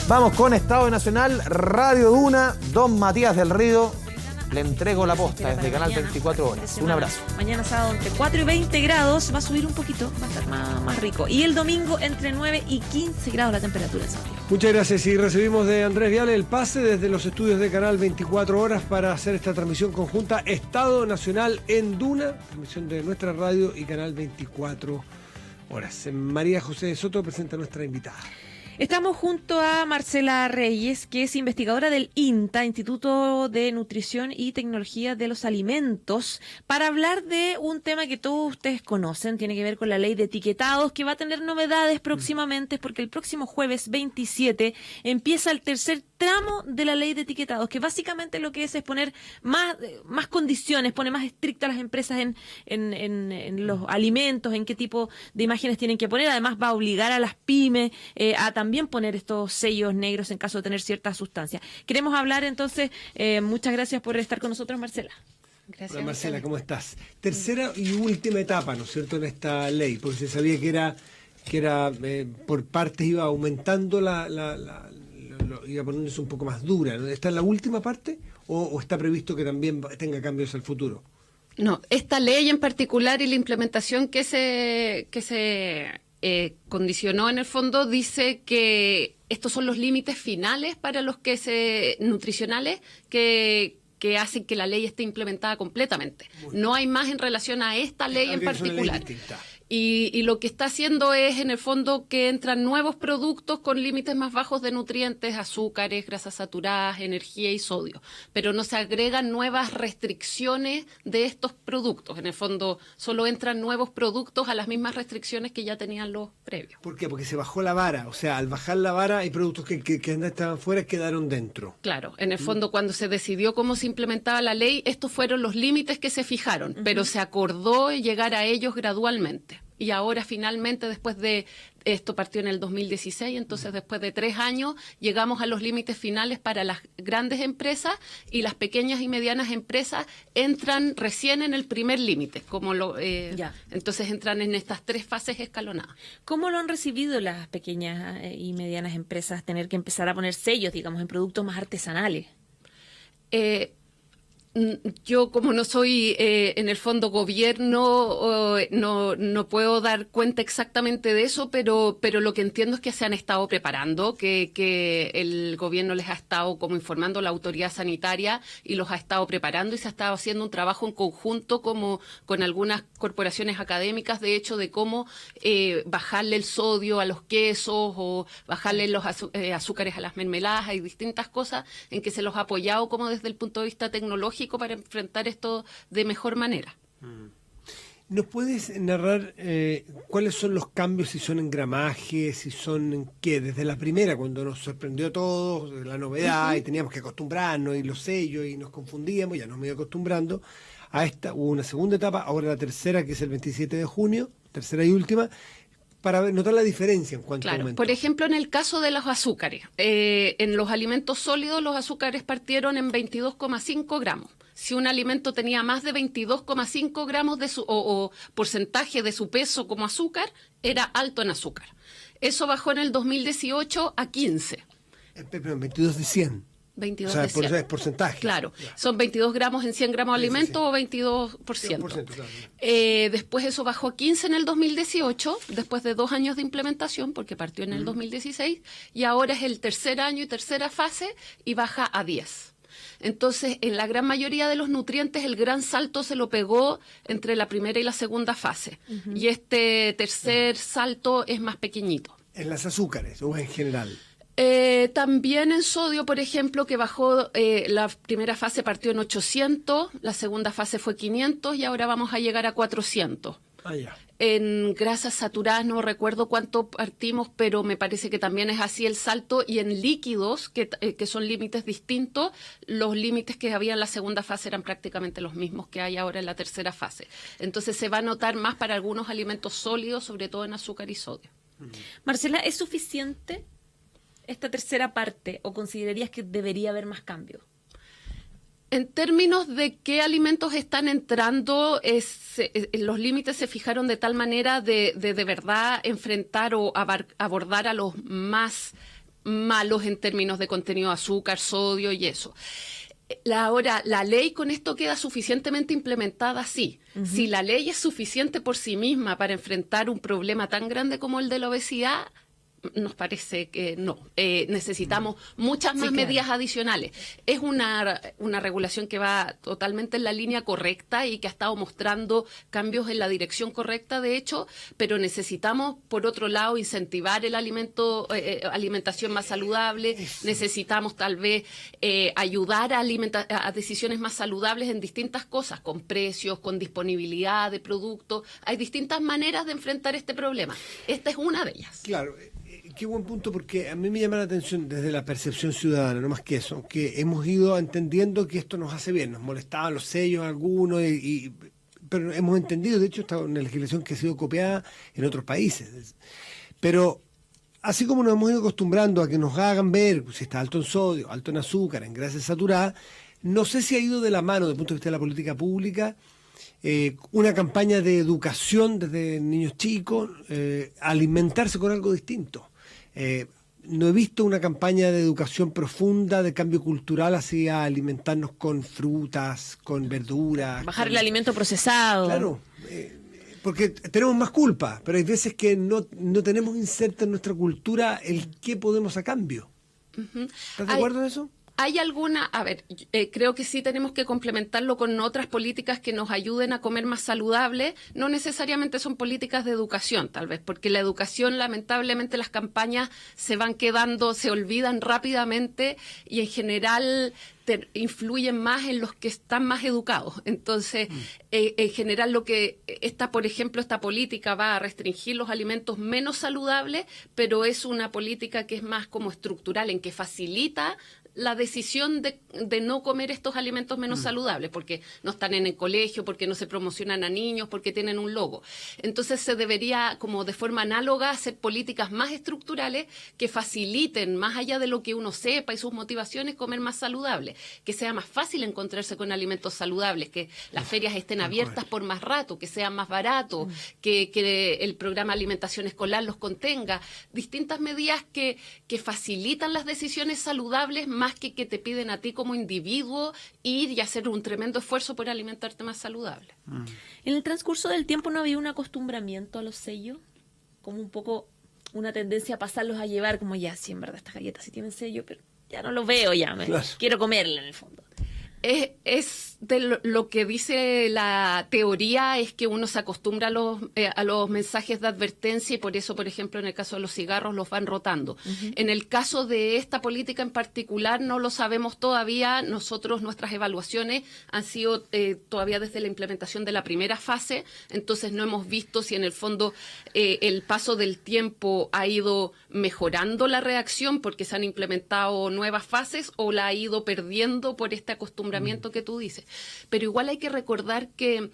Vamos con Estado Nacional, Radio Duna, don Matías del Río. Le entrego la posta desde Canal 24 Horas. Un abrazo. Mañana sábado entre 4 y 20 grados, va a subir un poquito, va a estar más rico. Y el domingo entre 9 y 15 grados la temperatura en Santiago. Muchas gracias. Y recibimos de Andrés Viale el pase desde los estudios de Canal 24 Horas para hacer esta transmisión conjunta Estado Nacional en Duna, transmisión de nuestra radio y Canal 24 Horas. María José Soto presenta a nuestra invitada. Estamos junto a Marcela Reyes, que es investigadora del INTA, Instituto de Nutrición y Tecnología de los Alimentos, para hablar de un tema que todos ustedes conocen, tiene que ver con la ley de etiquetados, que va a tener novedades próximamente, porque el próximo jueves 27 empieza el tercer tramo de la ley de etiquetados, que básicamente lo que es poner más condiciones, pone más estrictas las empresas en los alimentos, en qué tipo de imágenes tienen que poner. Además va a obligar a las pymes a también poner estos sellos negros en caso de tener cierta sustancia. Queremos hablar entonces, muchas gracias por estar con nosotros, Marcela. Gracias. Hola Marcela, ¿cómo estás? Tercera y última etapa, ¿no es cierto?, en esta ley, porque se sabía que era por partes iba aumentando iba poniéndose un poco más dura, ¿no? ¿Está en la última parte o está previsto que también tenga cambios al futuro? No, esta ley en particular y la implementación que se condicionó en el fondo dice que estos son los límites finales para los nutricionales que hacen que la ley esté implementada completamente. No hay más en relación a esta ley en particular. Y lo que está haciendo es, en el fondo, que entran nuevos productos con límites más bajos de nutrientes, azúcares, grasas saturadas, energía y sodio. Pero no se agregan nuevas restricciones de estos productos. En el fondo, solo entran nuevos productos a las mismas restricciones que ya tenían los previos. ¿Por qué? Porque se bajó la vara. O sea, al bajar la vara, hay productos que estaban fuera quedaron dentro. Claro. En el fondo, cuando se decidió cómo se implementaba la ley, estos fueron los límites que se fijaron, pero se acordó llegar a ellos gradualmente. Y ahora finalmente, después de esto partió en el 2016, entonces después de 3 años llegamos a los límites finales para las grandes empresas, y las pequeñas y medianas empresas entran recién en el primer límite, entonces entran en estas 3 fases escalonadas. ¿Cómo lo han recibido las pequeñas y medianas empresas tener que empezar a poner sellos, digamos, en productos más artesanales? Yo, como no soy en el fondo gobierno, no puedo dar cuenta exactamente de eso, pero lo que entiendo es que se han estado preparando, que el gobierno les ha estado como informando, la autoridad sanitaria, y los ha estado preparando, y se ha estado haciendo un trabajo en conjunto como con algunas corporaciones académicas, de hecho, de cómo bajarle el sodio a los quesos o bajarle los azúcares a las mermeladas. Hay distintas cosas en que se los ha apoyado como desde el punto de vista tecnológico para enfrentar esto de mejor manera. ¿Nos puedes narrar cuáles son los cambios, si son en gramaje, si son en qué? Desde la primera, cuando nos sorprendió a todos la novedad y teníamos que acostumbrarnos, y los sellos, y nos confundíamos, ya nos medio acostumbrando a esta. Hubo una segunda etapa, ahora la tercera, que es el 27 de junio, tercera y última, para notar la diferencia en cuanto a aumento. Por ejemplo, en el caso de los azúcares, en los alimentos sólidos los azúcares partieron en 22,5 gramos. Si un alimento tenía más de 22,5 gramos o porcentaje de su peso como azúcar, era alto en azúcar. Eso bajó en el 2018 a 15. Pero 22 de 100. 22 o sea, de 100. Es porcentaje. Claro, ya. Son 22 gramos en 100 gramos de alimento, o 22%. 100%, claro. Después eso bajó a 15 en el 2018, después de 2 años de implementación, porque partió en el 2016, y ahora es el tercer año y tercera fase, y baja a 10. Entonces, en la gran mayoría de los nutrientes, el gran salto se lo pegó entre la primera y la segunda fase. Y este tercer salto es más pequeñito. ¿En las azúcares o en general? También en sodio, por ejemplo, que bajó, la primera fase partió en 800, la segunda fase fue 500 y ahora vamos a llegar a 400. Ya. En grasas saturadas no recuerdo cuánto partimos, pero me parece que también es así el salto. Y en líquidos, que son límites distintos, los límites que había en la segunda fase eran prácticamente los mismos que hay ahora en la tercera fase. Entonces se va a notar más para algunos alimentos sólidos, sobre todo en azúcar y sodio. Marcela, ¿es suficiente esta tercera parte o considerarías que debería haber más cambios? En términos de qué alimentos están entrando, los límites se fijaron de tal manera de verdad enfrentar o abordar a los más malos en términos de contenido de azúcar, sodio y eso. Ahora, la ley con esto queda suficientemente implementada, sí. Si la ley es suficiente por sí misma para enfrentar un problema tan grande como el de la obesidad, nos parece que no. Necesitamos muchas más medidas adicionales. Es una regulación que va totalmente en la línea correcta y que ha estado mostrando cambios en la dirección correcta, de hecho, pero necesitamos, por otro lado, incentivar el alimentación más saludable. Necesitamos, tal vez, ayudar a decisiones más saludables en distintas cosas, con precios, con disponibilidad de productos. Hay distintas maneras de enfrentar este problema. Esta es una de ellas. Claro. Qué buen punto, porque a mí me llama la atención desde la percepción ciudadana, no más que eso, que hemos ido entendiendo que esto nos hace bien. Nos molestaban los sellos algunos, pero hemos entendido, de hecho, está una legislación que ha sido copiada en otros países. Pero así como nos hemos ido acostumbrando a que nos hagan ver si está alto en sodio, alto en azúcar, en grasa saturada, no sé si ha ido de la mano, desde el punto de vista de la política pública, una campaña de educación desde niños chicos, alimentarse con algo distinto. No he visto una campaña de educación profunda, de cambio cultural hacia alimentarnos con frutas, con verduras. Bajar el alimento procesado. Claro, porque tenemos más culpa, pero hay veces que no tenemos inserto en nuestra cultura el qué podemos a cambio. ¿Estás de acuerdo en eso? Hay alguna, creo que sí tenemos que complementarlo con otras políticas que nos ayuden a comer más saludable. No necesariamente son políticas de educación, tal vez, porque la educación, lamentablemente, las campañas se olvidan rápidamente y en general influyen más en los que están más educados. Entonces, en general, por ejemplo, esta política va a restringir los alimentos menos saludables, pero es una política que es más como estructural, en que facilita la decisión de no comer estos alimentos menos saludables, porque no están en el colegio, porque no se promocionan a niños, porque tienen un logo. Entonces se debería, como de forma análoga, hacer políticas más estructurales que faciliten, más allá de lo que uno sepa y sus motivaciones, comer más saludable, que sea más fácil encontrarse con alimentos saludables, que las ferias estén abiertas por más rato, que sean más baratos, que el programa de alimentación escolar los contenga. Distintas medidas que facilitan las decisiones saludables, más que te piden a ti como individuo ir y hacer un tremendo esfuerzo por alimentarte más saludable. En el transcurso del tiempo no había un acostumbramiento a los sellos, como un poco una tendencia a pasarlos a llevar, como ya, sí, en verdad estas galletas sí tienen sello, pero ya no los veo, quiero comerla en el fondo. Es de lo que dice la teoría, es que uno se acostumbra a los mensajes de advertencia y por eso, por ejemplo, en el caso de los cigarros los van rotando. En el caso de esta política en particular no lo sabemos todavía. Nuestras evaluaciones han sido todavía desde la implementación de la primera fase, entonces no hemos visto si en el fondo el paso del tiempo ha ido mejorando la reacción porque se han implementado nuevas fases o la ha ido perdiendo por este acostumbramiento que tú dices. Pero igual hay que recordar que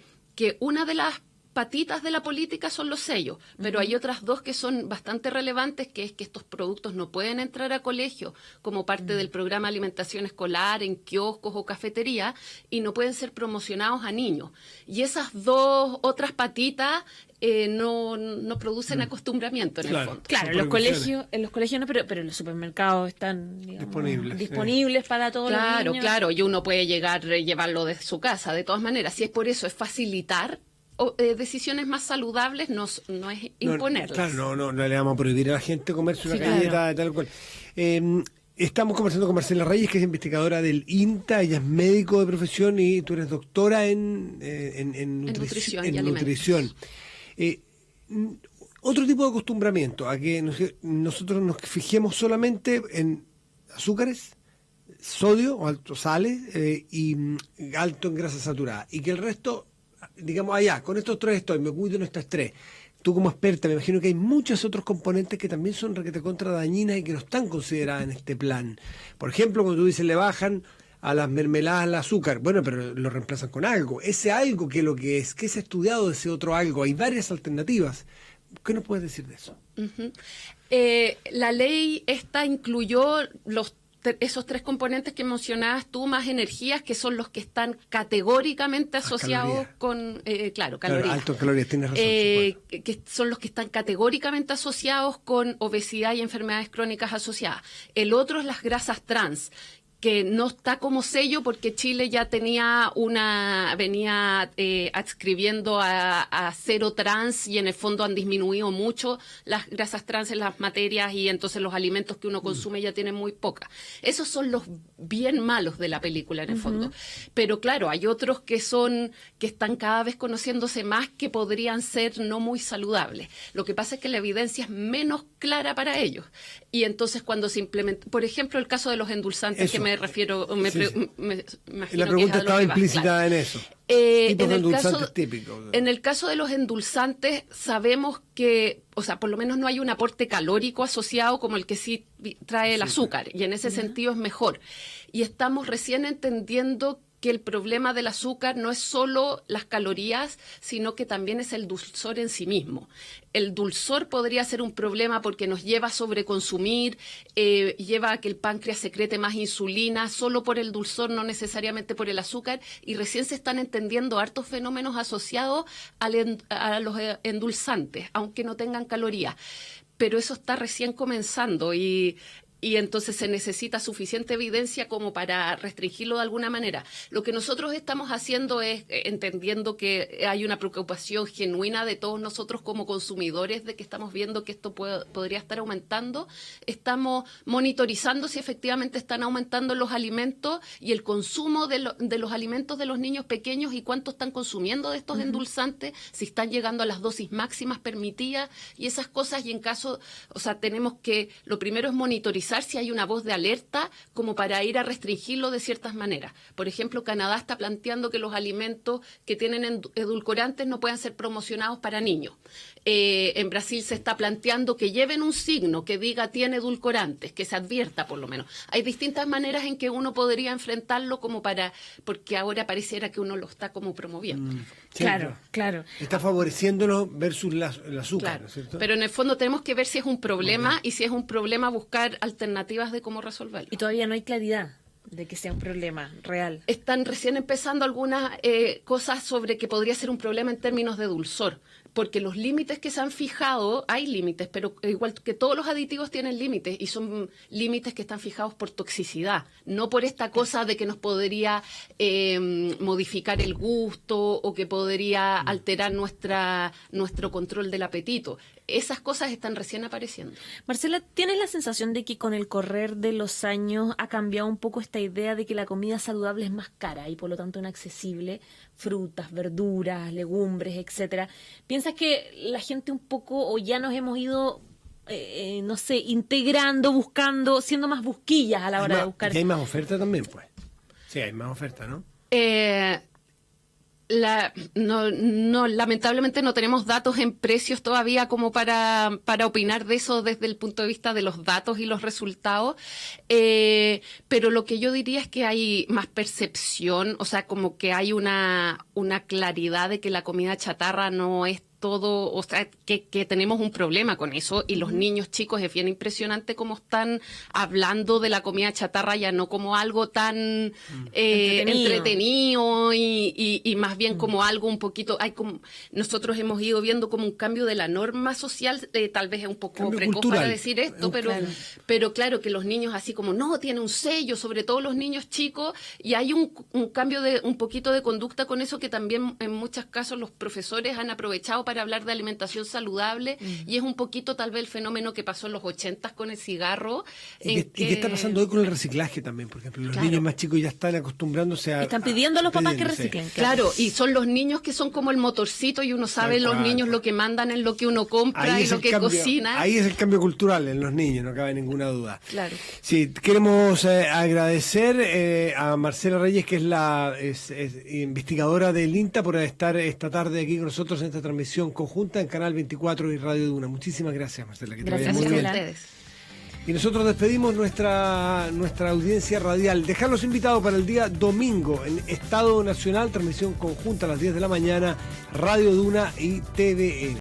una de las patitas de la política son los sellos, pero hay otras dos que son bastante relevantes, que es que estos productos no pueden entrar a colegio como parte del programa de alimentación escolar, en kioscos o cafeterías, y no pueden ser promocionados a niños. Y esas dos otras patitas no producen acostumbramiento en el fondo. Claro, en los colegios no, pero en los supermercados están, digamos, disponibles para todos los niños. Claro, y uno puede llevarlo de su casa, de todas maneras. Si es por eso, es facilitar decisiones más saludables, no es imponerlas. No le vamos a prohibir a la gente comerse una galleta de tal cual. Estamos conversando con Marcela Reyes, que es investigadora del INTA, ella es médico de profesión y tú eres doctora en nutrición. Otro tipo de acostumbramiento a que nosotros nos fijemos solamente en azúcares, sodio o altos sales y alto en grasa saturada, y que el resto, digamos, con estos tres me cuido en estos tres. Tú como experta, me imagino que hay muchos otros componentes que también son requete contra dañinas y que no están consideradas en este plan. Por ejemplo, cuando tú dices le bajan a las mermeladas el azúcar, bueno, pero lo reemplazan con algo. Ese algo, ¿qué es lo que es? ¿Qué se ha estudiado de ese otro algo? Hay varias alternativas. ¿Qué nos puedes decir de eso? La ley esta incluyó los esos tres componentes que mencionabas tú, más energías, que son los que están categóricamente asociados con, Claro, calorías. alto en calorías, tienes razón. Sí, bueno. Que son los que están categóricamente asociados con obesidad y enfermedades crónicas asociadas. El otro es las grasas trans, que no está como sello porque Chile ya venía adscribiendo a cero trans, y en el fondo han disminuido mucho las grasas trans en las materias, y entonces los alimentos que uno consume ya tienen muy pocas. Esos son los bien malos de la película en el fondo. Pero claro, hay otros que están cada vez conociéndose más, que podrían ser no muy saludables. Lo que pasa es que la evidencia es menos clara para ellos. Y entonces cuando se implementa, por ejemplo, el caso de los endulzantes, que me refiero, me imagino la pregunta que es a lo estaba que vas, implícita claro. en eso. En el caso de los endulzantes, sabemos que, o sea, por lo menos no hay un aporte calórico asociado como el que sí trae el azúcar, y en ese sentido es mejor. Y estamos recién entendiendo que el problema del azúcar no es solo las calorías, sino que también es el dulzor en sí mismo. El dulzor podría ser un problema porque nos lleva a sobreconsumir, lleva a que el páncreas secrete más insulina, solo por el dulzor, no necesariamente por el azúcar, y recién se están entendiendo hartos fenómenos asociados a los endulzantes, aunque no tengan calorías. Pero eso está recién comenzando, y entonces se necesita suficiente evidencia como para restringirlo de alguna manera. Lo que nosotros estamos haciendo es, entendiendo que hay una preocupación genuina de todos nosotros como consumidores, de que estamos viendo que esto podría estar aumentando, estamos monitorizando si efectivamente están aumentando los alimentos y el consumo de los alimentos de los niños pequeños, y cuánto están consumiendo de estos endulzantes, si están llegando a las dosis máximas permitidas y esas cosas. Y en caso, o sea, tenemos que, lo primero es monitorizar si hay una voz de alerta como para ir a restringirlo de ciertas maneras. Por ejemplo, Canadá está planteando que los alimentos que tienen edulcorantes no puedan ser promocionados para niños. En Brasil se está planteando que lleven un signo que diga tiene edulcorantes, que se advierta por lo menos. Hay distintas maneras en que uno podría enfrentarlo porque ahora pareciera que uno lo está como promoviendo. Sí, Claro. Está favoreciéndolo versus el azúcar, Claro, ¿no es cierto? pero en el fondo tenemos que ver si es un problema, y si es un problema buscar alternativas de cómo resolverlo. Y todavía no hay claridad de que sea un problema real. Están recién empezando algunas cosas sobre que podría ser un problema en términos de dulzor, porque los límites que se han fijado, hay límites, pero igual que todos los aditivos tienen límites, y son límites que están fijados por toxicidad, no por esta cosa de que nos podría modificar el gusto o que podría alterar nuestro control del apetito. Esas cosas están recién apareciendo. Marcela, ¿tienes la sensación de que con el correr de los años ha cambiado un poco esta idea de que la comida saludable es más cara y por lo tanto inaccesible? Frutas, verduras, legumbres, etcétera. ¿Piensas que la gente un poco, o ya nos hemos ido, no sé, integrando, buscando, siendo más busquillas a la hora de buscar? Y hay más oferta también, pues. Sí, hay más oferta, ¿no? Lamentablemente no tenemos datos en precios todavía como para opinar de eso desde el punto de vista de los datos y los resultados, pero lo que yo diría es que hay más percepción, o sea, como que hay una claridad de que la comida chatarra no es todo, o sea, que tenemos un problema con eso, y los niños chicos es bien impresionante cómo están hablando de la comida chatarra ya no como algo tan entretenido y más bien como algo un poquito, nosotros hemos ido viendo como un cambio de la norma social, tal vez es un poco Cambio precoz cultural. para decir esto, pero claro que los niños así como, no, tiene un sello, sobre todo los niños chicos, y hay un cambio de un poquito de conducta con eso, que también en muchos casos los profesores han aprovechado para hablar de alimentación saludable, y es un poquito tal vez el fenómeno que pasó en los 80 con el cigarro. ¿Y qué está pasando hoy con el reciclaje también? Por ejemplo, los niños más chicos ya están acostumbrándose a... Están pidiendo a los papás que pidiendo, reciclen. Claro, y son los niños que son como el motorcito, y uno sabe los niños lo que mandan en lo que uno compra y lo que cocina. Ahí es el cambio cultural en los niños, no cabe ninguna duda. Claro. Sí, queremos agradecer a Marcela Reyes, que es investigadora del INTA, por estar esta tarde aquí con nosotros en esta transmisión conjunta en Canal 24 y Radio Duna. Muchísimas gracias, Marcela. Que te vaya muy bien. Gracias a ustedes. Y nosotros despedimos nuestra audiencia radial. Dejarlos invitados para el día domingo en Estado Nacional, transmisión conjunta a las 10 de la mañana, Radio Duna y TVN.